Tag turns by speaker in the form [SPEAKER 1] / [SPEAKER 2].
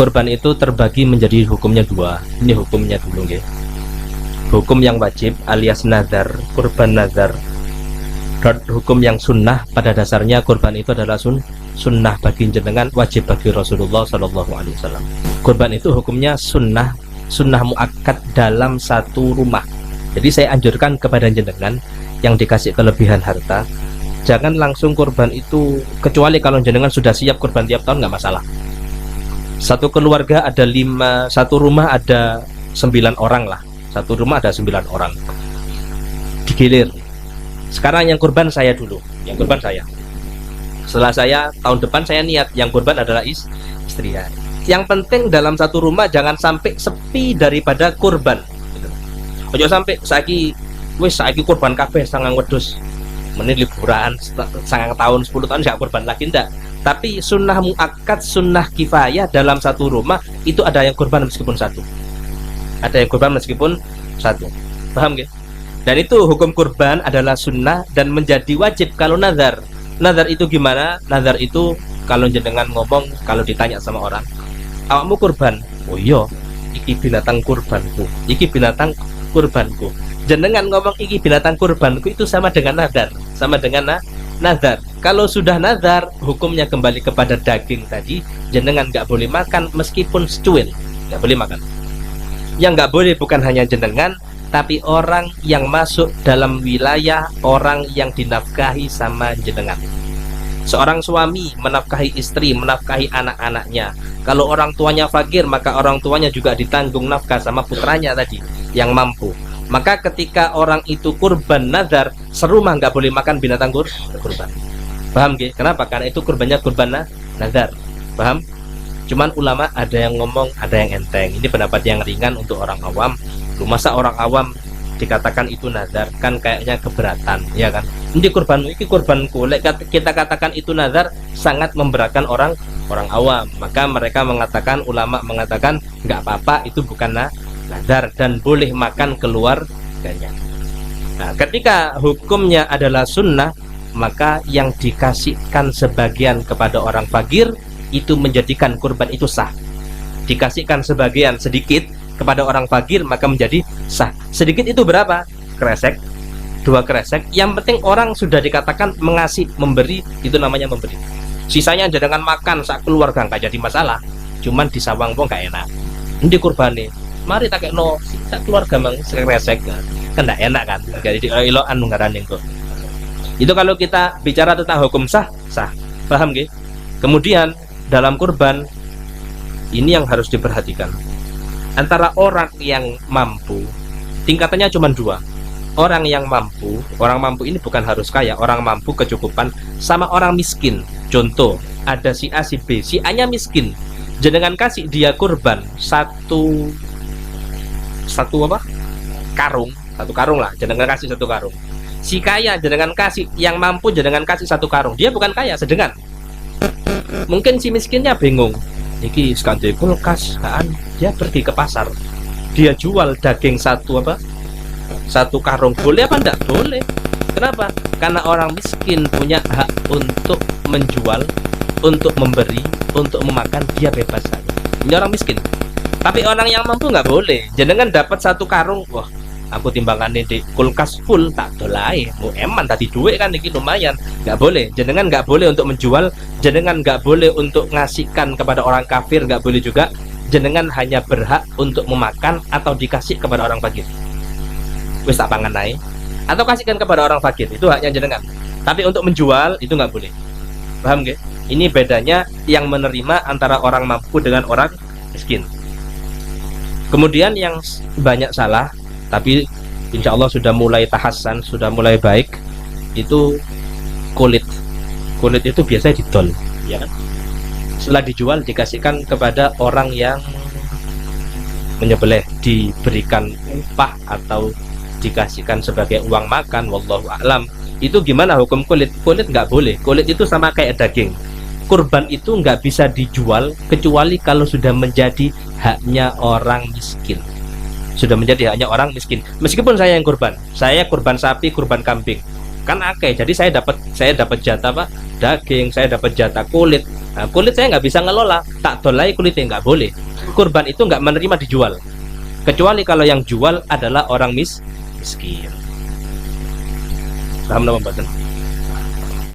[SPEAKER 1] Kurban itu terbagi menjadi hukumnya dua. Ini hukumnya dulu nggih. Hukum yang wajib alias nazar, kurban nazar. Dan hukum yang sunnah, pada dasarnya kurban itu adalah sunnah bagi jenengan, wajib bagi Rasulullah Shallallahu Alaihi Wasallam. Kurban itu hukumnya sunnah muakkad dalam satu rumah. Jadi saya anjurkan kepada jenengan yang dikasih kelebihan harta, jangan langsung kurban itu, kecuali kalau jenengan sudah siap kurban tiap tahun nggak masalah. Satu keluarga ada 5, satu rumah ada 9 orang lah. Satu rumah ada 9 orang. Digilir. Sekarang yang kurban saya dulu, yang kurban saya. Setelah saya, tahun depan saya niat yang kurban adalah istri ya. Yang penting dalam satu rumah jangan sampai sepi daripada kurban. Ojo sampai saiki kurban kabeh sangang wedhus. Menit liburan sangang tahun 10 tahun gak kurban lagi ndak. Tapi sunnah muakkad, sunnah kifayah dalam satu rumah itu ada yang kurban meskipun satu. Ada yang kurban meskipun satu. Paham gak? Dan itu hukum kurban adalah sunnah dan menjadi wajib kalau nazar. Nazar itu gimana? Nazar itu kalau jenengan ngomong, kalau ditanya sama orang, awakmu kurban? Oh iya, iki binatang kurbanku. Iki binatang kurbanku. Jenengan ngomong iki binatang kurbanku itu sama dengan nazar. Sama dengan nazar. Kalau sudah nazar, hukumnya kembali kepada daging tadi. Jenengan nggak boleh makan meskipun secuil, nggak boleh makan. Yang nggak boleh bukan hanya jenengan, tapi orang yang masuk dalam wilayah orang yang dinafkahi sama jenengan. Seorang suami menafkahi istri, menafkahi anak-anaknya. Kalau orang tuanya fakir, maka orang tuanya juga ditanggung nafkah sama putranya tadi yang mampu. Maka ketika orang itu kurban nazar, serumah nggak boleh makan binatang kurban. Paham gak? Kenapa? Karena itu kurbannya kurban nazar. Paham? Cuman ulama ada yang ngomong, ada yang enteng. Ini pendapat yang ringan untuk orang awam. Masa orang awam dikatakan itu nazar, kan kayaknya keberatan, ya kan? Ini kurbanmu, ini kurbanku. Kita katakan itu nazar, sangat memberatkan orang awam. Maka mereka mengatakan, ulama mengatakan nggak apa-apa, itu bukan nazar dan boleh makan keluarganya. Nah, ketika hukumnya adalah sunnah, maka yang dikasihkan sebagian kepada orang fakir itu menjadikan kurban itu sah. Dikasihkan sebagian sedikit kepada orang fakir maka menjadi sah. Sedikit itu berapa? Kresek, 2 kresek. Yang penting orang sudah dikatakan mengasih, memberi, itu namanya memberi. Sisanya jangan makan sak keluarga nggak jadi masalah. Cuman di sawang pun nggak enak. Ini kurbane, mari tak kayak no sak keluarga mang kresek kan nggak enak kan. Jadi ilo anu ngaraning kok. Itu kalau kita bicara tentang hukum sah. Paham nggih? Kemudian dalam kurban ini yang harus diperhatikan. Antara orang yang mampu, tingkatannya cuma 2. Orang yang mampu, orang mampu ini bukan harus kaya, orang mampu kecukupan, sama orang miskin. Contoh, ada si A, si B, si A nya miskin, jenengan kasih dia kurban satu karung lah, jenengan kasih 1 karung. Si kaya jenengan kasih, yang mampu jenengan kasih 1 karung. Dia bukan kaya, sedengan. Mungkin si miskinnya bingung, iki sekali kulkas kan, dia pergi ke pasar, dia jual daging 1 karung, boleh apa enggak? Boleh. Kenapa? Karena orang miskin punya hak untuk menjual, untuk memberi, untuk memakan, dia bebas saja. Ini orang miskin. Tapi orang yang mampu nggak boleh. Jenengan dapat 1 karung, wah aku timbangannya di kulkas full, tak dolai, eman tadi duit kan ini lumayan. Nggak boleh. Jenengan nggak boleh untuk menjual, jenengan nggak boleh untuk ngasihkan kepada orang kafir, nggak boleh juga. Jenengan hanya berhak untuk memakan atau dikasih kepada orang fakir. Wis tak pangan naik, atau kasihkan kepada orang fakir, itu haknya jenengan. Tapi untuk menjual itu nggak boleh. Paham nggih? Ini bedanya yang menerima antara orang mampu dengan orang miskin. Kemudian yang banyak salah, tapi insya Allah sudah mulai tahassan, sudah mulai baik, itu kulit itu biasanya didol, ya kan? Setelah dijual dikasihkan kepada orang yang menyembelih, diberikan upah atau dikasihkan sebagai uang makan, wallahu a'lam. Itu gimana hukum kulit? Kulit nggak boleh. Kulit itu sama kayak daging. Kurban itu nggak bisa dijual kecuali kalau sudah menjadi haknya orang miskin. Sudah menjadi haknya orang miskin. Meskipun saya yang kurban, saya kurban sapi, kurban kambing, kan akeh. Jadi saya dapat jatah apa, daging, saya dapat jatah kulit. Nah, kulit saya nggak bisa ngelola, tak dolai kulitnya nggak boleh. Kurban itu nggak menerima dijual, kecuali kalau yang jual adalah orang miskin. Paham napa mboten?